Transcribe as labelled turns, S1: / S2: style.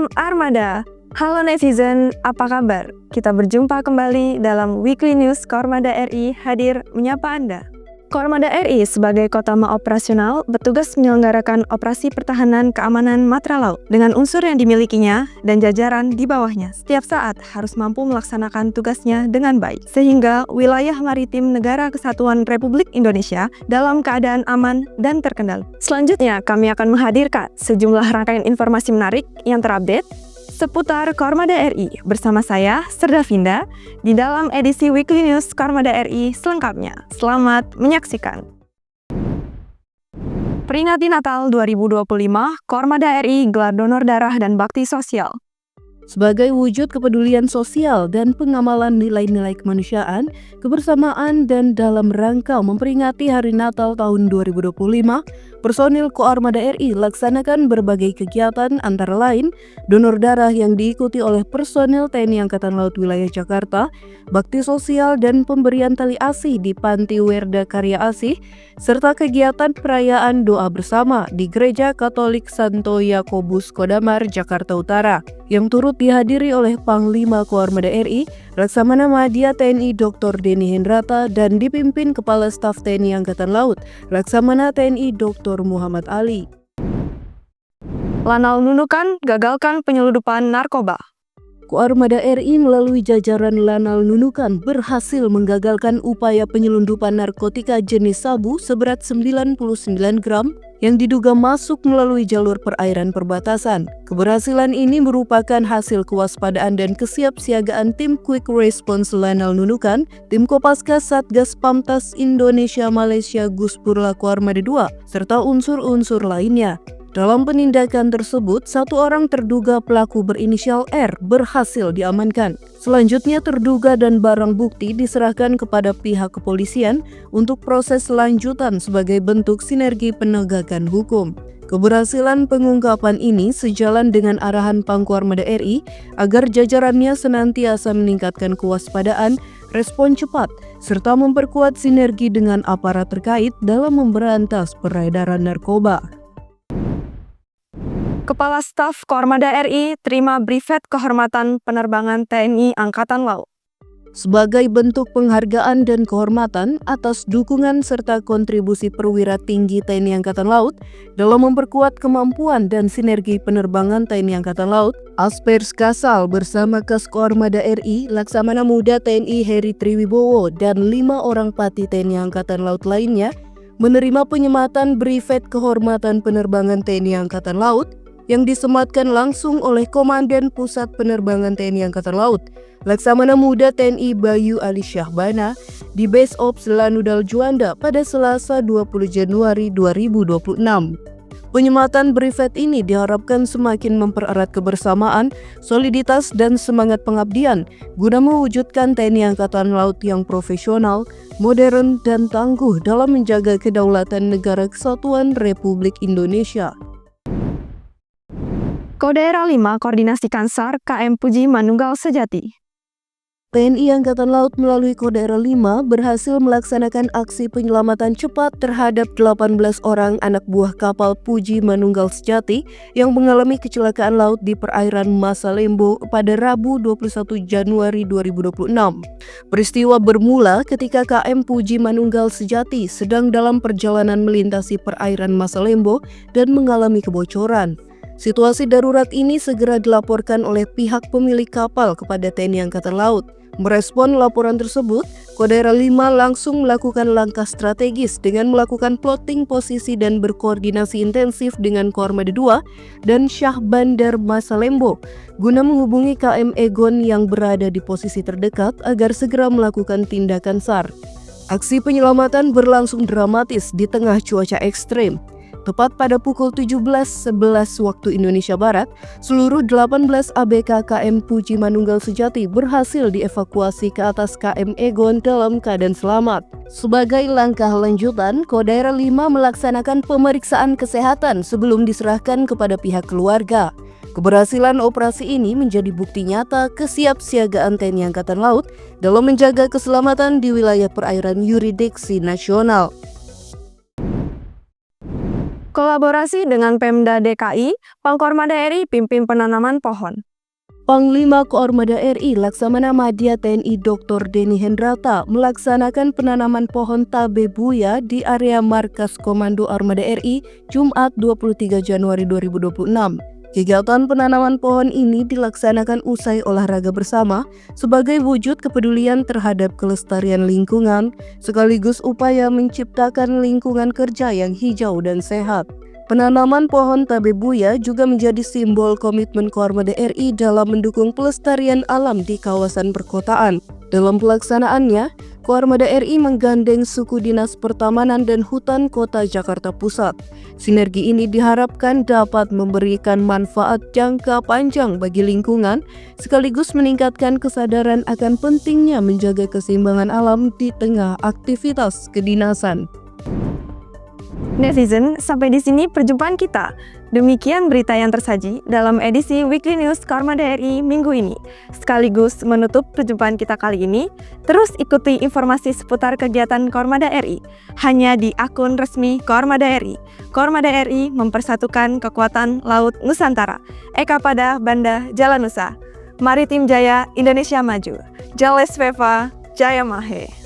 S1: Salam Armada. Halo netizen, apa kabar? Kita berjumpa kembali dalam Weekly News Kormada RI hadir menyapa Anda. Kormada RI sebagai Kotama Operasional bertugas menyelenggarakan operasi pertahanan keamanan matra laut dengan unsur yang dimilikinya dan jajaran di bawahnya. Setiap saat harus mampu melaksanakan tugasnya dengan baik, sehingga wilayah maritim Negara Kesatuan Republik Indonesia dalam keadaan aman dan terkendali. Selanjutnya, kami akan menghadirkan sejumlah rangkaian informasi menarik yang terupdate seputar Kormada RI bersama saya, Serdavinda, di dalam edisi Weekly News Kormada RI selengkapnya. Selamat menyaksikan. Peringati Natal 2025, Kormada RI gelar donor darah dan bakti sosial.
S2: Sebagai wujud kepedulian sosial dan pengamalan nilai-nilai kemanusiaan, kebersamaan, dan dalam rangka memperingati Hari Natal tahun 2025, personil Koarmada RI laksanakan berbagai kegiatan antara lain donor darah yang diikuti oleh personil TNI Angkatan Laut Wilayah Jakarta, bakti sosial dan pemberian tali ASI di Panti Werda Karya ASI, serta kegiatan perayaan doa bersama di Gereja Katolik Santo Yakobus Kodamar, Jakarta Utara, yang turut dihadiri oleh Panglima Koarmada RI, Laksamana Madya TNI Dr. Denny Hendrata, dan dipimpin Kepala Staf TNI Angkatan Laut, Laksamana TNI Dr. Muhammad Ali.
S1: Lanal Nunukan gagalkan penyelundupan narkoba.
S2: Koarmada RI melalui jajaran Lanal Nunukan berhasil menggagalkan upaya penyelundupan narkotika jenis sabu seberat 99 gram yang diduga masuk melalui jalur perairan perbatasan. Keberhasilan ini merupakan hasil kewaspadaan dan kesiapsiagaan tim Quick Response Lanal Nunukan, tim Kopaska Satgas Pamtas Indonesia Malaysia Guspurla Koarmada II, serta unsur-unsur lainnya. Dalam penindakan tersebut, satu orang terduga pelaku berinisial R berhasil diamankan. Selanjutnya terduga dan barang bukti diserahkan kepada pihak kepolisian untuk proses lanjutan sebagai bentuk sinergi penegakan hukum. Keberhasilan pengungkapan ini sejalan dengan arahan Pangkoarmada RI agar jajarannya senantiasa meningkatkan kewaspadaan, respon cepat, serta memperkuat sinergi dengan aparat terkait dalam memberantas peredaran narkoba.
S1: Kepala Staf Kormada RI terima Brevet Kehormatan Penerbangan TNI Angkatan Laut.
S2: Sebagai bentuk penghargaan dan kehormatan atas dukungan serta kontribusi perwira tinggi TNI Angkatan Laut dalam memperkuat kemampuan dan sinergi penerbangan TNI Angkatan Laut, Aspers Kasal bersama Kas Koarmada RI, Laksamana Muda TNI Heri Triwibowo, dan 5 orang pati TNI Angkatan Laut lainnya menerima penyematan Brevet Kehormatan Penerbangan TNI Angkatan Laut yang disematkan langsung oleh Komandan Pusat Penerbangan TNI Angkatan Laut, Laksamana Muda TNI Bayu Ali Syahbana, di Base Ops Lanudal Juanda pada Selasa 20 Januari 2026. Penyematan brevet ini diharapkan semakin mempererat kebersamaan, soliditas, dan semangat pengabdian guna mewujudkan TNI Angkatan Laut yang profesional, modern, dan tangguh dalam menjaga kedaulatan Negara Kesatuan Republik Indonesia.
S1: Kodaira 5 Koordinasikan SAR KM Puji Manunggal Sejati.
S2: TNI Angkatan Laut melalui Kodaira 5 berhasil melaksanakan aksi penyelamatan cepat terhadap 18 orang anak buah kapal Puji Manunggal Sejati yang mengalami kecelakaan laut di perairan Masalembo pada Rabu 21 Januari 2026. Peristiwa bermula ketika KM Puji Manunggal Sejati sedang dalam perjalanan melintasi perairan Masalembo dan mengalami kebocoran. Situasi darurat ini segera dilaporkan oleh pihak pemilik kapal kepada TNI Angkatan Laut. Merespon laporan tersebut, Kodaira 5 langsung melakukan langkah strategis dengan melakukan plotting posisi dan berkoordinasi intensif dengan Koarmada II dan Syah Bandar Masalembo guna menghubungi KM Egon yang berada di posisi terdekat agar segera melakukan tindakan SAR. Aksi penyelamatan berlangsung dramatis di tengah cuaca ekstrem. Tepat pada pukul 17.11 waktu Indonesia Barat, seluruh 18 ABK KM Puji Manunggal Sejati berhasil dievakuasi ke atas KM Egon dalam keadaan selamat. Sebagai langkah lanjutan, Kodaira 5 melaksanakan pemeriksaan kesehatan sebelum diserahkan kepada pihak keluarga. Keberhasilan operasi ini menjadi bukti nyata kesiapsiagaan TNI Angkatan Laut dalam menjaga keselamatan di wilayah perairan yurisdiksi nasional.
S1: Kolaborasi dengan Pemda DKI, Pangkormada RI pimpin penanaman pohon.
S2: Panglima Koarmada RI Laksamana Madya TNI Dr. Denny Hendrata melaksanakan penanaman pohon tabebuya di area Markas Komando Armada RI Jumat 23 Januari 2026. Kegiatan penanaman pohon ini dilaksanakan usai olahraga bersama sebagai wujud kepedulian terhadap kelestarian lingkungan sekaligus upaya menciptakan lingkungan kerja yang hijau dan sehat. Penanaman pohon tabebuya juga menjadi simbol komitmen Koarmada RI dalam mendukung pelestarian alam di kawasan perkotaan. Dalam pelaksanaannya, Koarmada RI menggandeng Suku Dinas Pertamanan dan Hutan Kota Jakarta Pusat. Sinergi ini diharapkan dapat memberikan manfaat jangka panjang bagi lingkungan, sekaligus meningkatkan kesadaran akan pentingnya menjaga keseimbangan alam di tengah aktivitas kedinasan.
S1: Netizen, sampai di sini perjumpaan kita. Demikian berita yang tersaji dalam edisi Weekly News Koarmada RI minggu ini. Sekaligus menutup perjumpaan kita kali ini, terus ikuti informasi seputar kegiatan Koarmada RI hanya di akun resmi Koarmada RI. Koarmada RI mempersatukan kekuatan Laut Nusantara. Eka Pada Banda Jala Nusa. Maritim Jaya Indonesia Maju. Jales Veva Jaya Mahe.